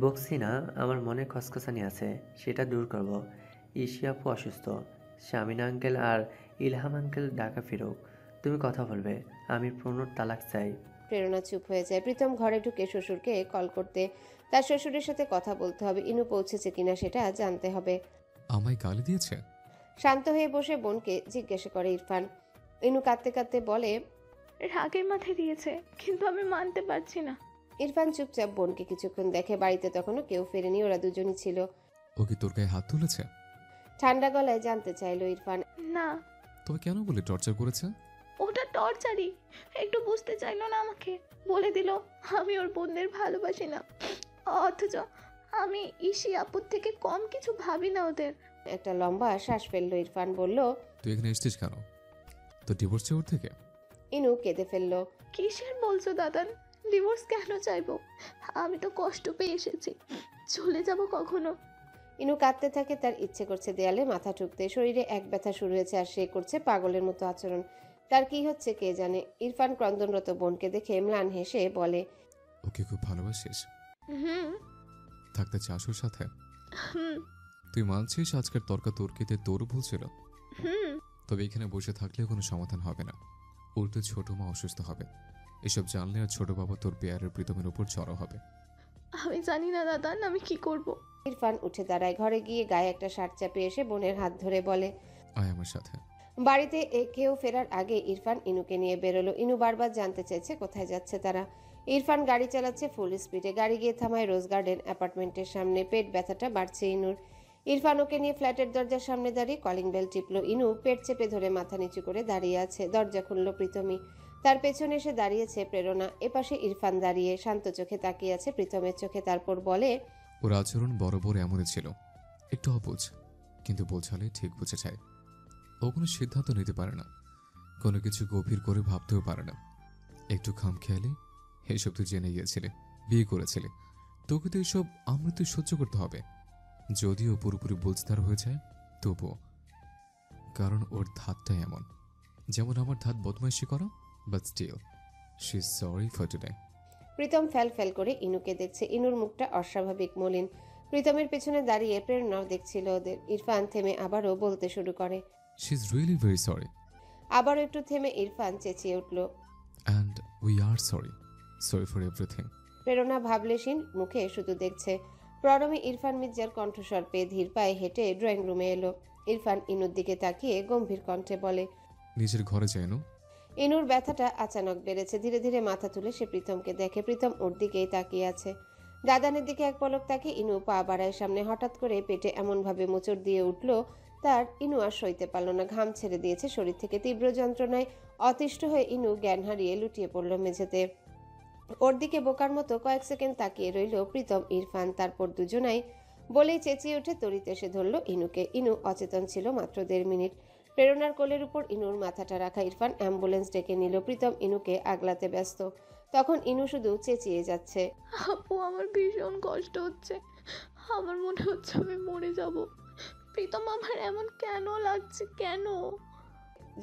বকছি না, আমার মনে খসখসানি আছে, সেটা দূর করব। ঈশি আপু অসুস্থ, শামিনা আঙ্কেল আর ইলহাম আঙ্কেল ঢাকা ফিরুক, তুমি কথা বলবে, আমি প্রণোর তালাক চাই। প্রেরণা চুপ হয়ে যায়। প্রীতম ঘরে ঢুকে শ্বশুরকে কল করতে, তার শ্বশুরের সাথে কথা বলতে হবে, ইনু পৌঁছেছে কিনা সেটা জানতে হবে। আমায় গালি দিয়েছে? শান্ত হয়ে বসে বোনকে জিজ্ঞাসা করে ইরফান। ইনু কাঁদতে কাঁদতে বলে, রাগের মাথায় দিয়েছে, কিন্তু আমি মানতে পারছি না। ইরফান চুপচাপ বোনকে কিছুক্ষণ দেখে। বাড়িতে তখনও কেউ ফেরেনি, ওরা দুজনই ছিল। ও কি তোর গায়ে হাত তুলেছে? ঠান্ডা গলায় জানতে চাইলো ইরফান। না, তবে কেন বলে টর্চার করেছে? ওটা টর্চারই। একটু বুঝতে চাইলো না আমাকে, বলে দিল আমি ওর বোনদের ভালোবাসি না, অথচ আমি ঈশি আপুর থেকে কম কিছু ভাবি না ওদের। একটা লম্বা শ্বাস ফেললো ইরফান, বলল, তুই এখানে এসছিস কেন? তো ডিভোর্স চাই ওর থেকে? ইনু কেঁদে ফেললো। কিসের বলছো দাদান? ডিভোর্স কেন চাইবো? আমি তো কষ্ট পেয়ে এসেছি, চলে যাব কখনো? ইনু কাঁদতে থাকে। তার ইচ্ছে করছে দেয়ালে মাথা ঠুকতে। শরীরে এক ব্যথা শুরু হয়েছে আর সে করছে পাগলের মতো আচরণ। তার কি হচ্ছে কে জানে। ইরফান ক্রন্দনরত বোনকে দেখে ম্লান হেসে বলে, ওকে খুব ভালোবাসিস? হুম থাকতে চাস ওর সাথে? হুম তুই মানছিস আজকের তর্কাতর্কিতে তোরও ভুল ছিল? হুম তবে এখানে বসে থাকলেও কোনো সমাধান হবে না। ওর তো ছোট মা অসুস্থ হবে, এসব জানলে আর ছোট বাবা তোর পেয়ারের প্রীতমের উপর চড়া হবে। আমি জানি না দাদান, আমি কি করব। ইরফান উঠে দাঁড়ায়। ঘরে গিয়ে গায়ে একটা শার্ট চাপিয়ে এসে বোনের হাত ধরে বলে, আয় আমার সাথে। বাড়িতে কেউ ফেরার আগে ইরফান ইনুকে নিয়ে বেরোলো। ইনু বারবার জানতে চাইছে কোথায় যাচ্ছে তারা। ইরফান গাড়ি চালাচ্ছে ফুল স্পিডে। গাড়ি গিয়ে থামায় রোজ গার্ডেন অ্যাপার্টমেন্টের সামনে। পেট ব্যথাটা বাড়ছে ইনুর। ইরফান ওকে নিয়ে ফ্ল্যাটের দরজার সামনে দাঁড়িয়ে কলিং বেল টিপলো। ইনু পেট চেপে ধরে মাথা নিচু করে দাঁড়িয়ে আছে। দরজা খুলল প্রীতমী। তার পেছনে এসে দাঁড়িয়েছে প্রেরণা। এপাশে ইরফান দাঁড়িয়ে শান্ত চোখে তাকিয়ে আছে প্রীতমের চোখে। তারপর বলে, ওর আচরণ বরাবর এমনই ছিল, একটু অবুঝ, কিন্তু বোঝালে ঠিক বুঝে যায়। ও কোনো সিদ্ধান্ত নিতে পারে না, কোনো কিছু গভীর করে ভাবতেও পারে না। একটু খামখেয়ালি। এসব তুই জেনে গিয়েছিলে, বিয়ে করেছিলে, তোকে তো এসব আমৃত্যু সহ্য করতে হবে। যদিও পুরোপুরি বুঝদার হয়ে যায় তবুও, কারণ ওর ধাতটা এমন। যেমন আমার ধাত বদমাইশি করা, but still she is sorry for today. Pritam ফ্যাল ফ্যাল করে ইনুকে দেখছে। ইনুর মুখটা অস্বাভাবিক মলিন। প্রীতমের পেছনে দাঁড়িয়ে প্রেরণাও দেখছিল ওদের। ইরফান থেমে আবারও বলতে শুরু করে। She is really very sorry. আবারও একটু থেমে ইরফান চেঁচিয়ে উঠল, and we are sorry, sorry for everything. প্রেরণা ভাবলেশীন মুখে শুধু দেখছে। প্রণমী ইরফান মির্জার কণ্ঠস্বর পেয়ে ধীর পায়ে হেঁটে ড্রয়িং রুমে এলো। ইরফান ইনুর দিকে তাকিয়ে গম্ভীর কণ্ঠে বলে, নিজের ঘরে যাই না? ইনুর ব্যথাটা আচানক বেড়েছে। ধীরে ধীরে মাথা তুলে সে প্রীতমকে দেখে। প্রীতম ওর দিকেই তাকিয়ে আছে। দাদানের দিকে এক পলক তাকিয়ে ইনু পা বাড়ায় সামনে। হঠাৎ করে পেটে এমনভাবে মোচড় দিয়ে উঠল তার, ইনু আর সইতে পারল না। ঘাম ছেড়ে দিয়েছে শরীর থেকে। তীব্র যন্ত্রণায় অতিষ্ঠ হয়ে ইনু জ্ঞান হারিয়ে লুটিয়ে পড়ল মেঝেতে। ওর দিকে বোকার মতো কয়েক সেকেন্ড তাকিয়ে রইল প্রীতম ইরফান। তারপর দুজনাই বলেই চেঁচিয়ে উঠে তড়িতে এসে ধরল ইনুকে। ইনু অচেতন ছিল মাত্র 1.5 মিনিট। প্রেরণার কোলের উপর ইনুর মাথাটা রাখা। ইরফান অ্যাম্বুলেন্স ডেকে নিল। প্রীতম ইনুকে আগলাতে ব্যস্ত। তখন ইনু শুধু চেঁচিয়ে যাচ্ছে, আপু আমার ভীষণ কষ্ট হচ্ছে, আমার মনে হচ্ছে আমি মরে যাব। প্রীতম আমার এমন কেন লাগছে, কেন?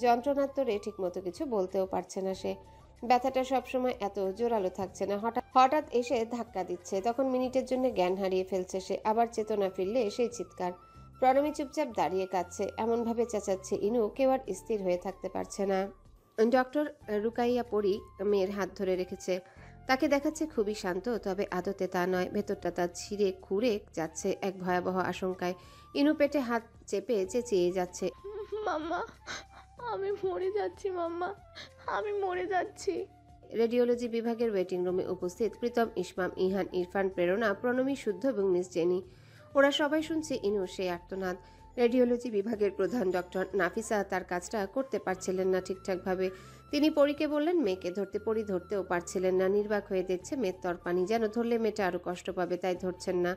যন্ত্রণার তোরে ঠিক মতো কিছু বলতেও পারছে না সে। ব্যথাটা সবসময় এত জোরালো থাকছে না, হঠাৎ হঠাৎ এসে ধাক্কা দিচ্ছে। তখন মিনিটের জন্য জ্ঞান হারিয়ে ফেলছে সে। আবার চেতনা ফিরলে সেই চিৎকার। প্রণমী চুপচাপ দাঁড়িয়ে কাঁদছে। এমনভাবে চেঁচাচ্ছে ইনু, কেউ আর স্থির হয়ে থাকতে পারছে না। ডক্টর রুকাইয়া পরি মেয়ের হাত ধরে রেখেছে। তাকে দেখাচ্ছে খুবই শান্ত, তবে আদতে তা নয়। ভেতরটা তার ছিঁড়ে খুঁড়ে যাচ্ছে এক ভয়াবহ আশঙ্কায়। ইনু পেটে হাত চেপে চেঁচিয়ে যাচ্ছে, মাম্মা, আমি মরে যাচ্ছি মাম্মা, আমি মরে যাচ্ছি। রেডিওলজি বিভাগের ওয়েটিং রুমে উপস্থিত প্রীতম, ইসমাম, ইহান, ইরফান, প্রেরণা, প্রণমী, শুদ্ধ এবং মিস জেনি। ওরা সবাই শুনছে ইনুর সেই আর্তনাদ। রেডিওলজি বিভাগের প্রধান ডক্টর নাফিসা তার কাজটা করতে পারছিলেন না ঠিকঠাকভাবে। তিনি পরীকে বললেন মেয়েকে ধরতে। পরী ধরতেও পারছিলেন না। নির্বাক হয়ে দেখছে মেয়ের তরপানি, যেন ধরলে মেয়েটা আরো কষ্ট পাবে, তাই ধরছেন না।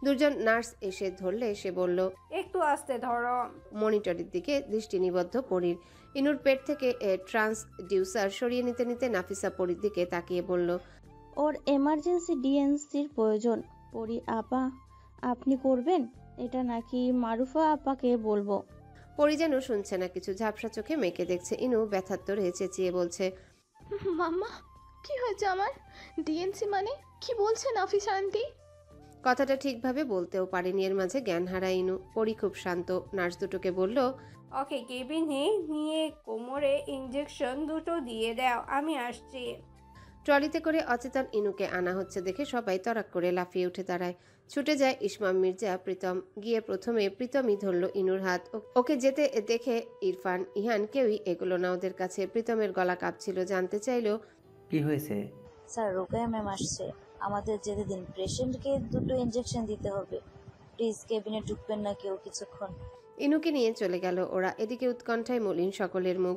দুজন নার্স এসে ধরলে সে বলল, একটু আস্তে ধরো। মনিটরের দিকে দৃষ্টি নিবদ্ধ পরীর। ইনুর পেট থেকে ট্রান্সডিউসার সরিয়ে নিতে নিতে নাফিসা পরীর দিকে তাকিয়ে বলল, ওর এমার্জেন্সি ডিএনসির প্রয়োজন। পরি আপা, আপনি করবেন এটা নাকি মারুফা আপাকে বলবো? পরি যেন শুনছে না কিছু। ঝাপসা চোখে মেয়েকে দেখছে। ইনু ব্যথার তোরে চেঁচিয়ে বলছে, মাম্মা কি হয়েছে আমার? ডিএনসি মানে কি বলছে নাফিস আন্টি? কথাটা ঠিকভাবে বলতেও পারেনি, এর মাঝে জ্ঞান হারায় ইনু। পরি খুব শান্ত, নার্স দুটোকে বলল, ওকে কেবিনে নিয়ে কোমরে ইঞ্জেকশন দুটো দিয়ে দাও, আমি আসছি। ট্রলিতে করে অচেতন ইনুকে আনা হচ্ছে দেখে সবাই তড়াক করে লাফিয়ে উঠে দাঁড়ায়। ছুটে যায় ইসমাম, মির্জা, প্রীতম। গিয়ে প্রথমে প্রীতমই ধরল ইনুর হাত। ওকে যেতে দেখে ইরফান, ইহান কেউই এগুলো না ওদের কাছে। প্রীতমের গলা কাঁপছিল, জানতে চাইলো, কি হয়েছে? স্যার রোকেয়া ম্যাম আসছে, আমাদের যেতে দিন, পেশেন্টকে দুটো ইঞ্জেকশন দিতে হবে। প্লিজ কেবিনে ঢুকবেন না কেউ কিছুক্ষণ। ইনুকে নিয়ে চলে গেল ওরা। এদিকে উৎকণ্ঠায় মলিন সকলের মুখ।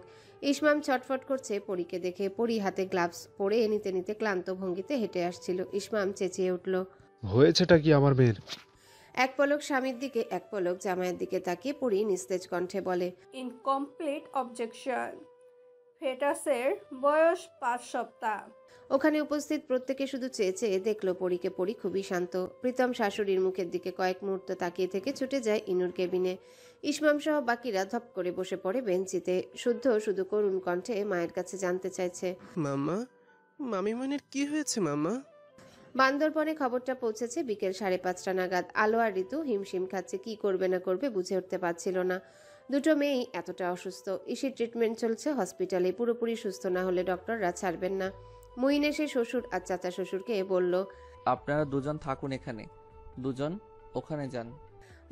ইসমাম ছটফট করছে পরীকে দেখে। পরী হাতে গ্লাভস পরে নিতে নিতে ক্লান্ত ভঙ্গিতে হেঁটে আসছিল। ইসমাম চেঁচিয়ে উঠল, হয়েছেটা কি আমার মেয়ের? এক পলক স্বামীর দিকে, এক পলক জামাইয়ের দিকে তাকিয়ে পরী নিস্তেজ কণ্ঠে বলে, ইনকমপ্লিট অবজেকশন, ফেটাসের বয়স 5 সপ্তাহ। ওখানে উপস্থিত প্রত্যেকে শুধু চেয়ে চেয়ে দেখলো পরীকে। পরী খুবই শান্ত। প্রীতম শাশুড়ির মুখের দিকে কয়েক মুহূর্ত তাকিয়ে থেকে ছুটে যায় ইনুর কেবিনে। ইসমাম সহ বাকিরা ধপ করে বসে পড়ে বেঞ্চিতে। শুধু করুণ কণ্ঠে মায়ের কাছে জানতে চাইছে, মাম্মা, মামিমনের কি হয়েছে মাম্মা? বান্দরবনে খবরটা পৌঁছেছে বিকেল 5:30 নাগাদ। আলো আর ঋতু হিমশিম খাচ্ছে, কি করবে না করবে বুঝে উঠতে পারছিল না। দুটো মেয়েই এতটা অসুস্থ। ইসির ট্রিটমেন্ট চলছে হসপিটালে। পুরোপুরি সুস্থ না হলে ডক্টররা ছাড়বেন না। মুইন এসে শ্বশুর আর চাচা শ্বশুরকে বলল, আপনারা দুজন থাকুন এখানে, দুজন ওখানে যান।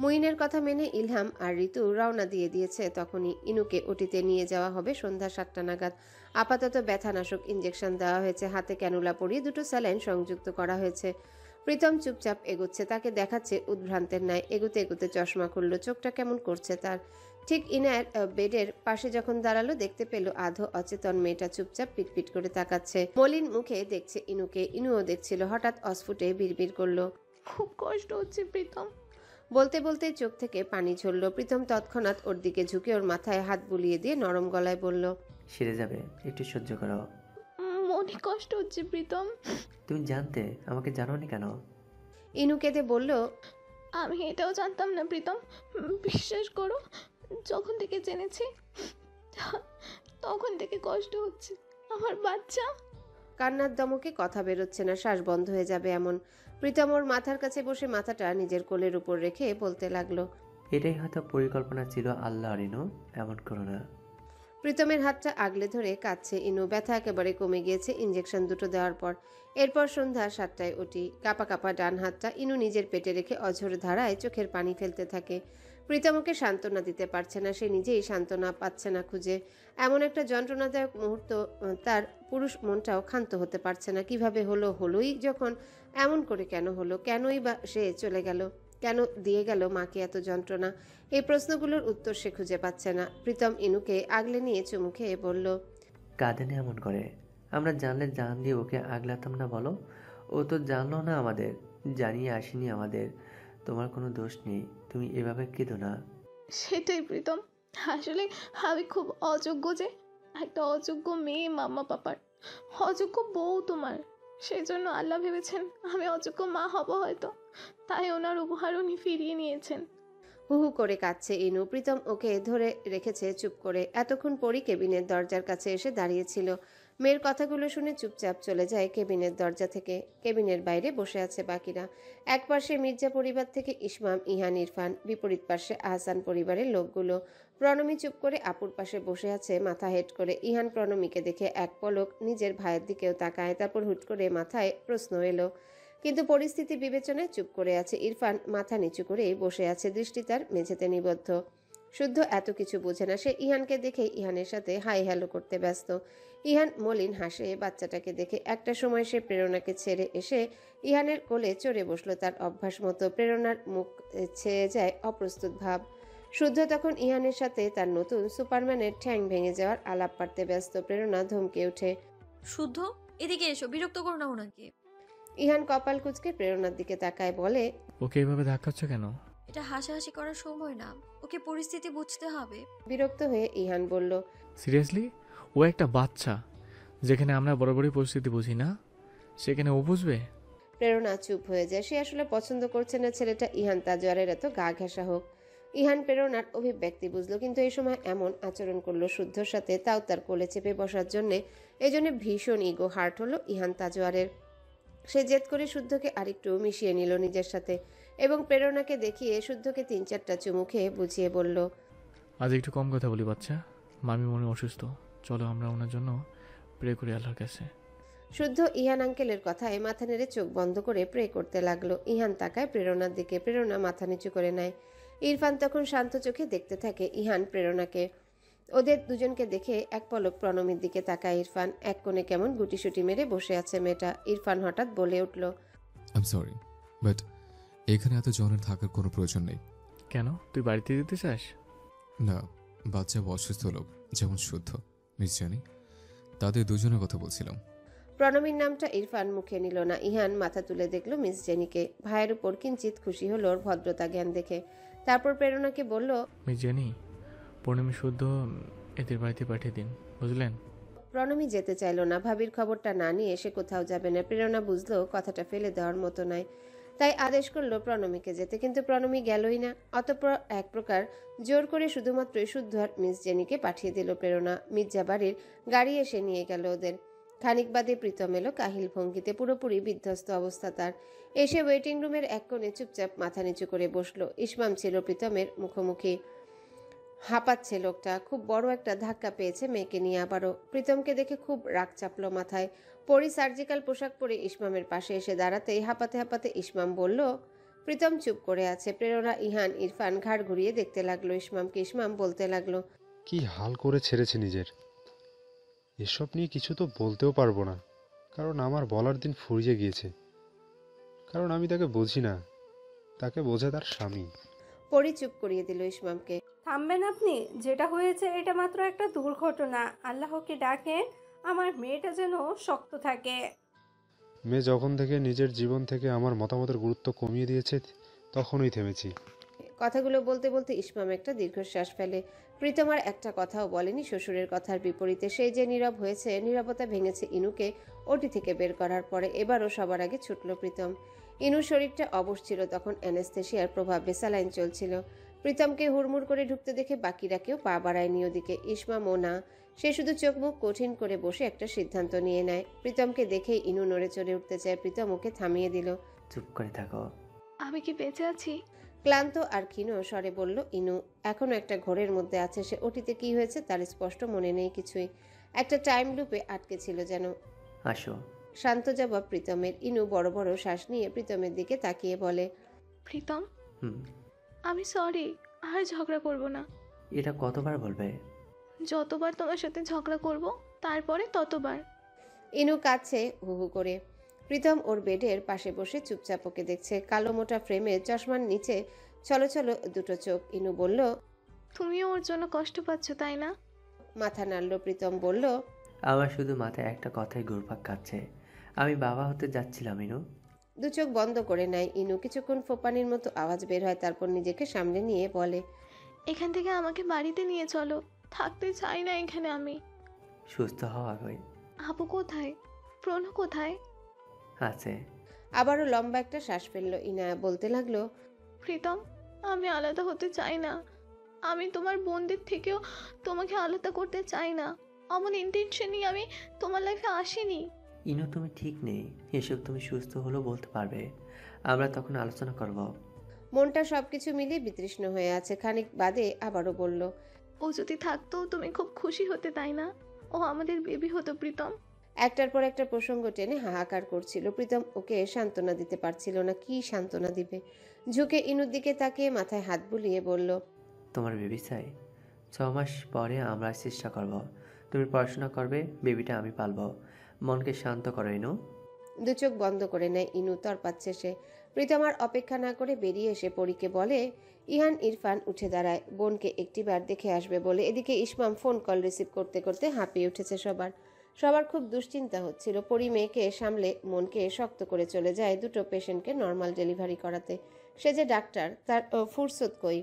মুইনের কথা মেনে ইলহাম আর ঋতু রওনা দিয়ে দিয়েছে। তখনই ইনুকে ওটিতে নিয়ে যাওয়া হবে সন্ধ্যা 7টা নাগাদ। আপাতত ব্যথানাশক ইঞ্জেকশন দেওয়া হয়েছে, হাতে ক্যানুলা পরিয়ে দুটো স্যালাইন সংযুক্ত করা হয়েছে। প্রীতম চুপচাপ এগোচ্ছে, তাকে দেখাচ্ছে উদ্ভ্রান্তের ন্যায়। এগুতে এগুতে চশমা খুলল, চোখটা কেমন করছে তার। ঠিক ইনার বেডের পাশে যখন দাঁড়ালো, দেখতে পেল আধো অচেতন মেয়েটা চুপচাপ পিটপিট করে তাকাচ্ছে। মলিন মুখে দেখছে ইনুকে। ইনুও দেখছিল। হঠাৎ অস্ফুটে বিড়বিড় করলো, খুব কষ্ট হচ্ছে প্রীতম। বলতে বলতে চোখ থেকে পানি ঝরল। প্রীতম তৎক্ষণাৎ ওর দিকে ঝুঁকে ওর মাথায় হাত বুলিয়ে দিয়ে নরম গলায় বলল, সেরে যাবে, একটু সহ্য করো। মনে কষ্ট হচ্ছে প্রীতম। তুমি জানতে, আমাকে জানোনি কেন? ইনু কেঁদে বলল, আমি এটাও জানতাম না প্রীতম। বিশ্বাস করো, যখন থেকে জেনেছি তখন থেকে কষ্ট হচ্ছে। আমার বাচ্চা। কান্নার দমকে কথা বেরোচ্ছে না, শ্বাস বন্ধ হয়ে যাবে এমন। প্রীতম ওর মাথার কাছে বসে মাথাটা নিজের কোলের উপর রেখে বলতে লাগলো, এটাই হয়তো পরিকল্পনা ছিল আল্লাহ। রিনু, এমন করো না। প্রীতমের হাতটা আগলে ধরে কাঁদছে ইনু। ব্যথা একেবারে কমে গিয়েছে ইঞ্জেকশন দুটো দেওয়ার পর। এরপর সন্ধ্যা 7টায় ওটি। কাঁপা কাঁপা ডান হাতটা ইনু নিজের পেটে রেখে অঝোর ধারায় চোখের পানি ফেলতে থাকে। প্রীতমকে সান্ত্বনা দিতে পারছে না, সে নিজেই সান্ত্বনা পাচ্ছে না খুঁজে। এমন একটা যন্ত্রণাদায়ক মুহূর্ত, তার পুরুষ মনটাও ক্ষান্ত হতে পারছে না। কিভাবে হলোই যখন, এমন করে কেন হলো? কেনই বা সে চলে গেল? কেন দিয়ে গেল মাকে এত যন্ত্রণা? এই প্রশ্নগুলোর উত্তর সে খুঁজে পাচ্ছে না। প্রীতম ইনুকে আগলে নিয়ে চুমু খেয়ে বলল, কাঁদেনে এমন করে? আমরা জানলে জান দিয়ে ওকে আগলাতাম না বলো? ও তো জানলো না আমাদের, জানিয়ে আসেনি আমাদের। তোমার কোনো দোষ নেই, তুমি এভাবে কেঁদো না। সেটাই প্রীতম, আসলে আমি খুব অযোগ্য, যে একটা অযোগ্য মেয়ে মাম্মা পাপার, অযোগ্য বউ তোমার। সেই জন্য আল্লাহ ভেবেছেন আমি অযোগ্য মা হব হয়তো, তাই ওনার উপহার উনি ফিরিয়ে নিয়েছেন। হু হু করে কাঁদছে ইনু। প্রীতম ওকে ধরে রেখেছে চুপ করে। এতক্ষণ পরই কেবিনের দরজার কাছে এসে দাঁড়িয়েছিল। মেয়ের কথাগুলো শুনে চুপচাপ চলে যায় কেবিনের দরজা থেকে। কেবিনের বাইরে বসে আছে বাকিরা। এক পাশে মির্জা পরিবার থেকে ইসমাম, ইহান, ইরফান, বিপরীত পাশে আহসান পরিবারের লোকগুলো। প্রণমী চুপ করে আপুর পাশে বসে আছে মাথা হেট করে। ইহান প্রণমীকে দেখে এক পলক নিজের ভাইয়ের দিকেও তাকায়, তারপর হুট করে মাথায় প্রশ্ন এলো, কিন্তু পরিস্থিতি বিবেচনায় চুপ করে আছে। ইরফান মাথা নিচু করে বসে আছে, দৃষ্টি তার মেঝেতে নিবদ্ধ। শুদ্ধ এত কিছু বোঝে না সে। ইহানকে দেখে ইহানের সাথে হাই হ্যালো করতে ব্যস্ত। ইহান মলিন হাসে বাচ্চাটাকে দেখে। একটা সময় সে প্রেরণাকে ছেড়ে এসে ইহানের কোলে চড়ে বসলো তার অভ্যাস মতো। প্রেরণার মুখ ছেয়ে যায় অপ্রস্তুত ভাব। শুদ্ধ তখন ইহানের সাথে তার নতুন সুপারম্যানের ঠ্যাং ভেঙে যাওয়ার আলাপ পাড়তে ব্যস্ত। প্রেরণা ধমকে ওঠে, শুদ্ধ এদিকে এসো, বিরক্ত করো না ওনাকে। ইহান কপাল কুঁচকে প্রেরণার দিকে তাকায়, বলে, ওকে এভাবে ধাক্কাচ্ছ কেন? এটা হাসাহাসি করার সময় না, ওকে পরিস্থিতি বুঝতে হবে। বিরক্ত হয়ে ইহান বলল, সিরিয়াসলি? ও একটা বাচ্চা, যেখানে আমরা বড় বড় পরিস্থিতি বুঝি না, সেখানে ও বুঝবে? প্রেরণা চুপ হয়ে যায়। সে আসলে পছন্দ করছে না ছেলেটা ইহান তাজওয়ারের এত গা ঘেঁষা হোক। ইহান প্রেরণার অভিব্যক্তি বুঝলো, কিন্তু এই সময় এমন আচরণ করলো শুদ্ধর সাথে, তাও তার কোলে চেপে বসার জন্যে। এই জন্য ভীষণ ইগো হার্ট হলো ইহান তাজোয়ারের। সে জেদ করে শুদ্ধকে আরেকটু মিশিয়ে নিল নিজের সাথে এবং প্রেরণাকে দেখিয়ে শুদ্ধকে 3-4টা চুমু খেয়ে বুঝিয়ে বলল, আজ একটু কম কথা বলি বাচ্চা, মামি মনে অসুস্থ, চলো আমরা ওনার জন্য প্রে করি আল্লাহর কাছে। শুদ্ধ ইহান আঙ্কেলের কথায় মাথা নেড়ে চোখ বন্ধ করে প্রে করতে লাগলো। ইহান তাকায় প্রেরণার দিকে, প্রেরণা মাথা নিচু করে নেয়। ইরফান তখন শান্ত চোখে দেখতে থাকে ইহান প্রেরণাকে। ওদের দুজনকে দেখে এক পলক প্রণমীর দিকে তাকায় ইরফান। এক কোণে কেমন গুটিসুটি মেরে বসে আছে মেয়েটা। ইরফান হঠাৎ বলে উঠল, আই এম সরি, বাট এখানে এত জনের থাকার কোনো প্রয়োজন নেই। কেন, তুই বাড়িতে যেতে চাস? না, বাচ্চা বা অসুস্থ লোক যেমন শুদ্ধ, মিস জানি, তাদের দুজনের কথা বলছিলাম। প্রণমীর নামটা ইরফান মুখে নিল না। ইহান মাথা তুলে দেখল মিস জেনিকে। ভাইয়ের উপর কিঞ্চিত খুশি হলো ওর ভদ্রতা জ্ঞান দেখে। তারপর প্রেরণাকে বলল, মিস জেনি, পূর্ণিমা শুদ্ধ এদের বাড়িতে পাঠিয়ে দিন, বুঝলেন? প্রণমী যেতে চাইল না। ভাবির খবরটা না নিয়ে সে কোথাও যাবে না। প্রেরণা বুঝলো কথাটা ফেলে দেওয়ার মতো নয়, তাই আদেশ করলো প্রণমীকে যেতে, কিন্তু প্রণমী গেলই না। অতঃপর এক প্রকার জোর করে শুধুমাত্র শুদ্ধ আর মিস জেনিকে পাঠিয়ে দিল প্রেরণা। মির্জা বাড়ির গাড়ি এসে নিয়ে গেল ওদের। খানিক বাদে প্রীতম এলো কাহিল ভঙ্গিতে, পুরোপুরি বিধ্বস্ত অবস্থা তার। এসে ওয়েটিং রুমের এক কোণে চুপচাপ মাথা নিচু করে বসলো। ইসমাম ছিল প্রীতমের মুখোমুখি। হাঁপাচ্ছে লোকটা, খুব বড় একটা ধাক্কা পেয়েছে মেয়েকে নিয়ে আবারও। প্রীতমকে দেখে খুব রাগ চাপলো মাথায়। পরি সার্জিক্যাল পোশাক পরে ইসমামের পাশে এসে দাঁড়াতেই হাঁপাতে হাঁপাতে ইসমাম বলল, প্রীতম চুপ করে আছে। প্রেরণা, ইহান, ইরফান ঘাড় ঘুরিয়ে দেখতে লাগলো ইসমামকে। ইসমাম বলতে লাগলো, কি হাল করে ছেড়েছে নিজের। এসব নিয়ে কিছু তো বলতেও পারবো না, কারণ আমার বলার দিন ফুরিয়ে গিয়েছে। কারণ আমি তাকে বুঝি না, তাকে বোঝে তার স্বামী। পরি চুপ করিয়ে দিল ইসমামকে। থামবেন আপনি? যেটা হয়েছে এটা মাত্র একটা দুর্ঘটনা। আল্লাহকে ডাকেন আমার মেয়েটা যেন শক্ত থাকে। মেয়ে যখন থেকে নিজের জীবন থেকে আমার মতামতের গুরুত্ব কমিয়ে দিয়েছে, তখনই থেমেছি। কথাগুলো বলতে বলতে ইসমাম একটা দীর্ঘশ্বাস ফেলে। প্রীতম আর একটা কথাও বলেনি শ্বশুরের কথার বিপরীতে। সেই যে নীরব হয়েছে, নীরবতা ভেঙেছে ইনুকে ওটি থেকে বের করার পরে। এবারও সবার আগে ছুটল প্রীতম। ইনুর শরীরটা অবশ ছিল তখন, অ্যানেস্থেশিয়ার প্রভাবে স্যালাইন চলছিল। প্রীতমকে হুড়মুড় করে ঢুকতে দেখে বাকিরা কেউ পা বাড়ায়নি ওদিকে। ইসমামও না, সে শুধু চোখ মুখ কঠিন করে বসে একটা সিদ্ধান্ত নিয়ে নেয়। প্রীতমকে দেখেই ইনু নড়ে চড়ে উঠতে চায়। প্রীতম ওকে থামিয়ে দিল। চুপ করে থাকো। আমি কি বেঁচে আছি? ক্লান্ত আর ক্ষীণ স্বরে বলল ইনু। এখনো একটা ঘোরের মধ্যে আছে সে। ওটিতে কি হয়েছে তার স্পষ্ট মনে নেই কিছুই। একটা টাইম লুপে আটকে ছিল যেন। আসো। শান্ত জবাব প্রীতমের। ইনু বড় বড় শ্বাস নিয়ে প্রীতমের দিকে তাকিয়ে বলে, প্রীতম, হুম, আমি সরি, আর ঝগড়া করব না। এটা কতবার বলবে? যতবার তোমার সাথে ঝগড়া করব তারপরে ততবার। ইনু কাঁদছে হু হু করে। প্রীতম ওর বেডের পাশে বসে চুপচাপ ওকে দেখছে। কালো মোটা ফ্রেমে চশমার নিচে ছলো ছলো দুটো চোখ। ইনু বলল, তুমিও ওর জন্য কষ্ট পাচ্ছ তাই না? মাথা নাড়ল। প্রীতম বলল, আমার শুধু মাথায় একটা কথাই ঘুরপাক খাচ্ছে, আমি বাবা হতে যাচ্ছিলাম ইনু। দু চোখ বন্ধ করে নেয় ইনু। কিছুক্ষণ ফোপানির মতো আওয়াজ বের হয়, তারপর নিজেকে সামনে নিয়ে বলে, এখান থেকে আমাকে বাড়িতে নিয়ে চলো, থাকতে চাই না এখানে আমি। সুস্থ হওয়া আগে। আপু কোথায়? প্রণ কোথায়? আছে। আবারও লম্বা একটা শ্বাস ফেললো ইনায়া। বলতে লাগলো, প্রীতম, আমি আলাদা হতে চাই না। আমি তোমার বোনদের থেকেও তোমাকে আলাদা করতে চাই না। এমন ইন্টেনশনই আমি তোমার লাইফে আসিনি। ইনু তুমি ঠিক নেই, এসব তুমি সুস্থ হলেও বলতে পারবে, আমরা তখন আলোচনা করব। মনটা সবকিছু মিলিয়ে বিতৃষ্ণ হয়ে আছে। খানিক বাদে আবারও বলল, ও যদি থাকতো তুমি খুব খুশি হতে তাই না? ও আমাদের বেবি হতো প্রীতম। একটার পর একটা প্রসঙ্গ টেনে হাহাকার করছিল। প্রীতম ওকে সান্ত্বনা দিতে পারছিল না। কি সান্ত্বনা দিবে? ঝুঁকে ইনুর দিকে তাকিয়ে মাথায় হাত বুলিয়ে বলল, তোমার বেবি চাই? 6 মাস পরে আমরা চেষ্টা করব। তুমি পড়াশোনা করবে, বেবিটা আমি পালবো। মনকে শান্ত করো ইনু। দু চোখ বন্ধ করে নেয় ইনু। তরপাচ্ছে সে। প্রীতম আর অপেক্ষা না করে বেরিয়ে এসে পরীকে বলে, ইহান ইরফান উঠে দাঁড়ায় বোনকে একটিবার দেখে আসবে বলে। এদিকে ইসমাম ফোন কল রিসিভ করতে করতে হাঁপিয়ে উঠেছে। সবার খুব দুশ্চিন্তা হচ্ছিল। পরি মেয়েকে সামলে মনকে শক্ত করে চলে যায় দুটো পেশেন্টকে নর্মাল ডেলিভারি করাতে। সে যে ডাক্তার, তার ফুরসত কই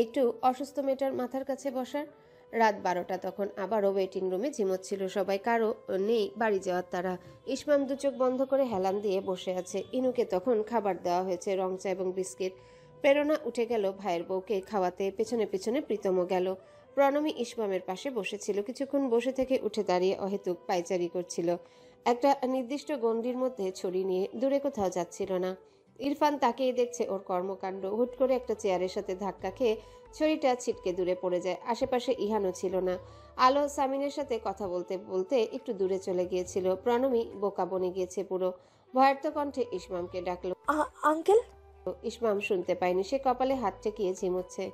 একটু অসুস্থ মেয়েটার মাথার কাছে বসার। রাত 12টা তখন। আবারও ওয়েটিং রুমে ঝিমোচ্ছিল সবাই। কারো নেই বাড়ি যাওয়ার তারা। ইসমাম দু চোখ বন্ধ করে হেলান দিয়ে বসে আছে। ইনুকে তখন খাবার দেওয়া হয়েছে, রংচা এবং বিস্কিট। প্রেরণা উঠে গেল ভাইয়ের বউকে খাওয়াতে, পেছনে পেছনে প্রীতমও গেল। প্রণমী ইসমামের পাশে বসেছিল, কিছুক্ষণ বসে থেকে উঠে দাঁড়িয়ে অহেতুক পায়চারি করছিল। একটা নির্দিষ্ট গণ্ডির মধ্যে ছড়ি নিয়ে দূরে কোথাও যাচ্ছিল না। ইরফান তাকিয়ে দেখছে ওর কর্মকাণ্ড। হুট করে একটা চেয়ারের সাথে ধাক্কা খেয়ে ছড়িটা ছিটকে দূরে পড়ে যায়। আশেপাশে ইহানও ছিল না। আলো সামিনের সাথে কথা বলতে বলতে একটু দূরে চলে গিয়েছিল। প্রণমী বোকা বনে গিয়েছে পুরো। ভয়ার্ত কণ্ঠে ইসমামকে ডাকলো। আঙ্কেল। ইসমাম শুনতে পায়নি, সে কপালে হাত ঠেকিয়ে ঝিমুচ্ছে।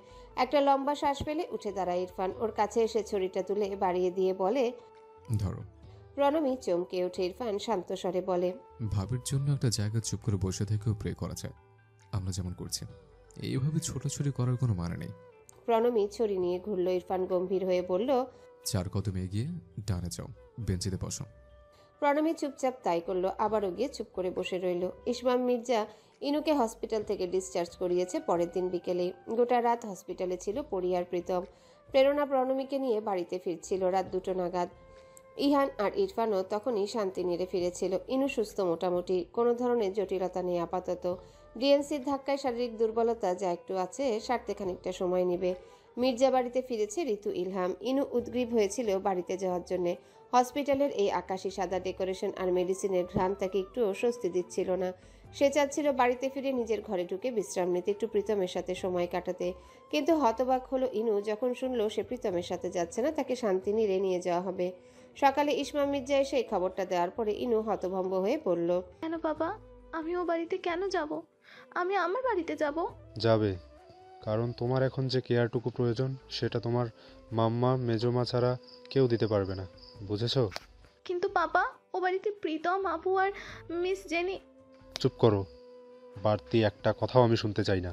একটা লম্বা শ্বাস ফেলে উঠে দাঁড়ায় ইরফান। ওর কাছে এসে ছড়িটা তুলে বাড়িয়ে দিয়ে বলে, ধরো। প্রণমী চমকে ওঠে। ইরফান শান্ত স্বরে বলে, ভাবির জন্য একটা জায়গায় চুপ করে বসে থেকেও প্রে করা যায়, আমরা যেমন করছি। এইভাবে ছোটাছুটি করার কোনো মানে নেই। প্রণমী ছড়ি নিয়ে ঘুরল। ইরফান গম্ভীর হয়ে বলল, 4 কদম এগিয়ে ডানে যাও, বেঞ্চিতে বসো। প্রণমী চুপচাপ তাই করলো, আবারও গিয়ে চুপ করে বসে রইল। ইসমাম মির্জা ইনুকে হসপিটাল থেকে ডিসচার্জ করিয়েছে পরের দিন বিকেলে। গোটা রাত হসপিটালে ছিল পরি আর প্রীতম। প্রেরণা প্রণমীকে নিয়ে বাড়িতে ফিরছিল রাত 2টো নাগাদ। ইহান আর ইরফানও তখনই শান্তিনীরে ফিরেছিল। ইনু সুস্থ মোটামুটি, কোনো ধরনের জটিলতা নেই আপাতত। ডিএনসির ধাক্কায় শারীরিক দুর্বলতা যা একটু আছে সারতে খানিকটা সময় নেবে। মির্জা বাড়িতে ফিরেছে ঋতু ইলহাম। ইনু উদ্গ্রীব হয়েছিল বাড়িতে যাওয়ার জন্যে। হসপিটালের এই আকাশি সাদা ডেকোরেশন আর মেডিসিনের ঘ্রাণ তাকে একটুও স্বস্তি দিচ্ছিল না। সে চাচ্ছিল বাড়িতে ফিরে নিজের ঘরে ঢুকে বিশ্রাম নিতে, একটু প্রীতমের সাথে সময় কাটাতে। কিন্তু হতবাক হলো ইনু যখন শুনলো সে প্রীতমের সাথে যাচ্ছে না, তাকে শান্তিনীরে নিয়ে যাওয়া হবে। সকালে ইসমাম মির্জা এসে এই খবরটা দেওয়ার পরে ইনু হতভম্ব হয়ে বলল, কেন বাবা, আমি ও বাড়িতে কেন যাব? আমি আমার বাড়িতে যাব। যাবে, কারণ তোমার এখন যে কেয়ারটুকু প্রয়োজন সেটা তোমার মাম্মা মেজমা ছাড়া কেউ দিতে পারবে না, বুঝেছো? কিন্তু বাবা, ও বাড়িতে প্রীতম, আপু আর মিস জেনি। চুপ করো, বাড়তি একটা কথাও আমি শুনতে চাই না।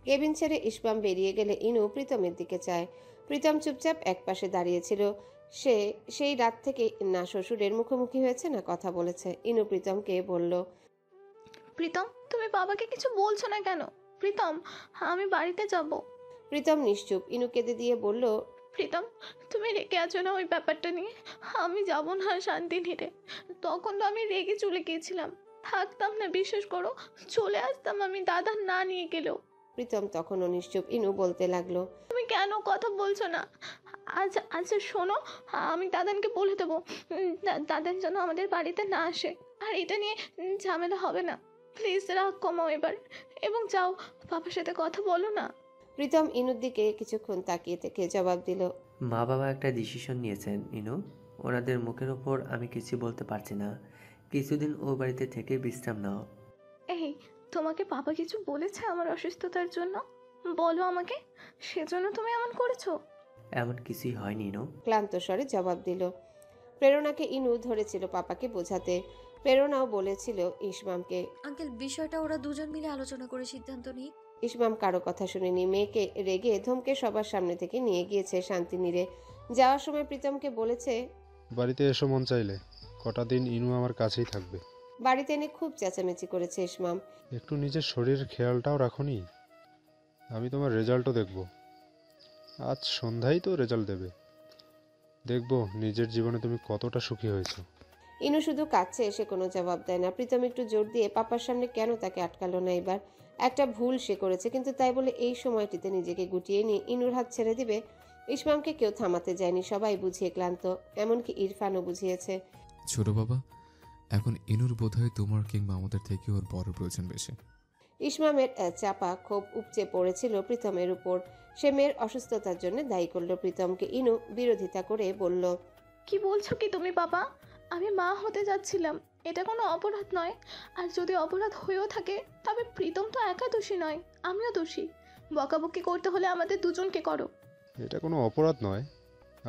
কেবিন ছেড়ে ইসমাম বেরিয়ে গেলে ইনু প্রীতমের দিকে চায়। প্রীতম চুপচাপ একপাশে দাঁড়িয়েছিল। সে সেই রাত থেকে না শ্বশুরের মুখোমুখি হয়েছে না কথা বলেছে। ইনু প্রীতমকে বলল, প্রীতম, তুমি বাবাকে কিছু বলছো না কেন? প্রীতম, আমি বাড়িতে যাব। প্রীতম নিশ্চুপ। ইনু কেঁদে দিয়ে বলল, প্রীতম, তুমি রেগে আছো না ওই ব্যাপারটা নিয়ে? আমি যাব না শান্তিনীরে। তখন তো আমি রেগে চলে গিয়েছিলাম, থাকতাম না, বিশ্বাস করো, চলে আসতাম আমি দাদা না নিয়ে গেলেও। প্রীতম তখনও নিশ্চুপ। ইনু বলতে লাগলো, তুমি কেন কথা বলছো না? আচ্ছা আচ্ছা শোনো, আমি দাদানকে বলে দেবো দাদান যেন আমাদের বাড়িতে না আসে। আর এটা নিয়ে ঝামেলা হবে না। প্লিজ রাগ কমাও এবার, এবং যাও বাবার সাথে কথা বলো না। প্রীতম ইনুর দিকে কিছুক্ষণ তাকিয়ে থেকে জবাব দিল, মা বাবা একটা ডিসিশন নিয়েছেন ইনু, ওনাদের মুখের ওপর আমি কিছু বলতে পারছি না। কিছুদিন ও বাড়িতে থেকে বিশ্রাম নাও। এই, তোমাকে বাবা কিছু বলেছে আমার অসুস্থতার জন্য? বলো আমাকে, সেজন্য তুমি এমন করেছো? এমন কিছুই হয়নি ইনু। ক্লান্ত স্বরে জবাব দিল। প্রেরণাকে ইনু ধরেছিল পাপাকে বোঝাতে। প্রেরণাও বলেছিল ইসমামকে, আঙ্কেল, বিষয়টা ওরা দুজন মিলে আলোচনা করে সিদ্ধান্ত নিক। ইসমাম কারো কথা শুনেনি। মেয়েকে রেগে ধমকে সবার সামনে থেকে নিয়ে গিয়েছে শান্তিনীরে। যাওয়ার সময় প্রীতমকে বলেছে, বাড়িতে এসো মন চাইলে, কটা দিন ইনু আমার কাছেই থাকবে। বাড়িতে এনে খুব চেঁচামেচি করেছে ইসমাম। একটু নিজের শরীরের খেয়ালটাও রাখোনি। আমি তোমার রেজাল্টও দেখব, আজ সন্ধ্যায় তো রেজাল্ট দেবে। দেখব নিজের জীবনে তুমি কতটা সুখী হয়েছো। ইনু শুধু কাছে এসে কোনো জবাব দেয় না। প্রীতম একটু জোর দিয়ে পাপার সামনে কেন তাকে আটকালো না এবার? একটা ভুল সে করেছে, কিন্তু তাই বলে এই সময়টিতে নিজেকে গুটিয়ে নিয়ে ইনুর হাত ছেড়ে দিবে? ইসমামকে কেউ থামাতে যায়নি, সবাই বুঝিয়ে ক্লান্ত, এমনকি ইরফানও বুঝিয়েছে। ছোট বাবা, এখন ইনুর বোধহয় তোমার কিংবা আমাদের থেকে ওর বড় প্রয়োজন বেশি। ইসমামের চাপা ক্ষোভ উপচে পড়েছিল প্রীতমের উপর। সে মেয়ের অসুস্থতার জন্য দায়ী করলো প্রীতমকে। ইনু বিরোধিতা করে বলল, কি বলছো কি তুমি বাবা? আমি মা হতে যাচ্ছিলাম, এটা কোনো অপরাধ নয়। আর যদি অপরাধ হয়েও থাকে তবে প্রীতম তো একা দোষী নয়, আমিও দোষী। বকাবকি করতে হলে আমাদের দুজনকে করো। এটা কোনো অপরাধ নয়,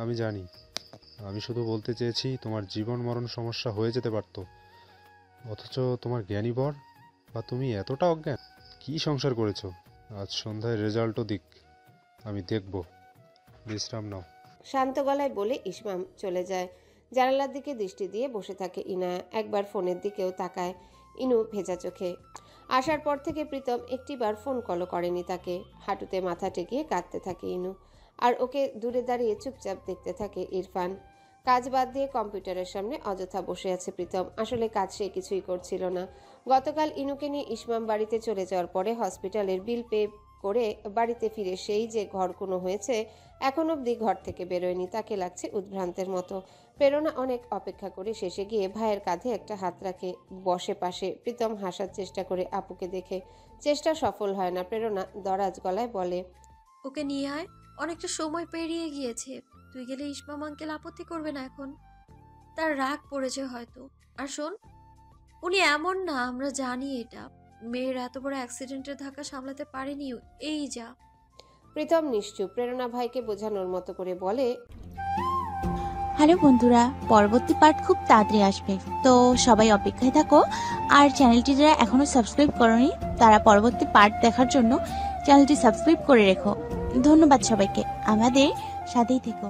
আমি জানি। আমি শুধু বলতে চেয়েছি তোমার জীবন মরণ সমস্যা হয়ে যেতে পারত, অথচ তোমার জ্ঞানী বর বা তুমি এতটা অজ্ঞান। কি সংসার করেছো? আজ সন্ধ্যায় রেজাল্টও দিক, আমি দেখব। বিশ্রাম নাও। শান্ত গলায় বলে ইসমাম চলে যায়। জানালার দিকে দৃষ্টি দিয়ে বসে থাকে ইনা। একবার ফোনের দিকেও তাকায় ইনু ভেজা চোখে। আসার পর থেকে প্রীতম একটিবার ফোন কলও করেনি তাকে। হাঁটুতে মাথা টেকিয়ে কাঁদতে থাকে ইনু। আর ওকে দূরে দাঁড়িয়ে চুপচাপ দেখতে থাকে ইরফান। কাজ বাদ দিয়ে কম্পিউটারের সামনে অযথা বসে আছে প্রীতম। আসলে কাজ সে কিছুই করছিল না। গতকাল ইনুকে নিয়ে ইসমাম বাড়িতে চলে যাওয়ার পরে হসপিটালের বিল পে করে বাড়িতে ফিরে সেই যে ঘরকুনো হয়েছে, এখন অবধি ঘর থেকে বেরোয়নি। তাকে লাগছে উদ্ভ্রান্তের মতো। প্রেরণা অনেক অপেক্ষা করে শেষে গিয়ে ভাইয়ের কাঁধে একটা হাত রাখে, বসে পাশে। প্রীতম হাসার চেষ্টা করে আপুকে দেখে, চেষ্টা সফল হয় না। প্রেরণা দরাজ গলায় বলে, ওকে নিয়ে আয়, অনেকটা সময় পেরিয়ে গিয়েছে। তুই গেলে ইসমাম আঙ্কেল আপত্তি করবে না এখন? তার রাগ পড়েছে হয়তো। আর শোন, উনি এমন না, আমরা জানি এটা। মেয়ের এত বড় অ্যাক্সিডেন্টের ধাক্কা সামলাতে পারেনি, এই যা। প্রীতম নিশ্চুপ। প্রেরণা ভাইকে বোঝানোর মতো করে বলে, হ্যালো বন্ধুরা, পরবর্তী পার্ট খুব তাড়াতাড়ি আসবে, তো সবাই অপেক্ষায় থাকো। আর চ্যানেলটি যারা এখনো সাবস্ক্রাইব করনি তারা পরবর্তী পার্ট দেখার জন্য চ্যানেলটি সাবস্ক্রাইব করে রেখো। ধন্যবাদ সবাইকে, আমাদের সাথেই থেকো।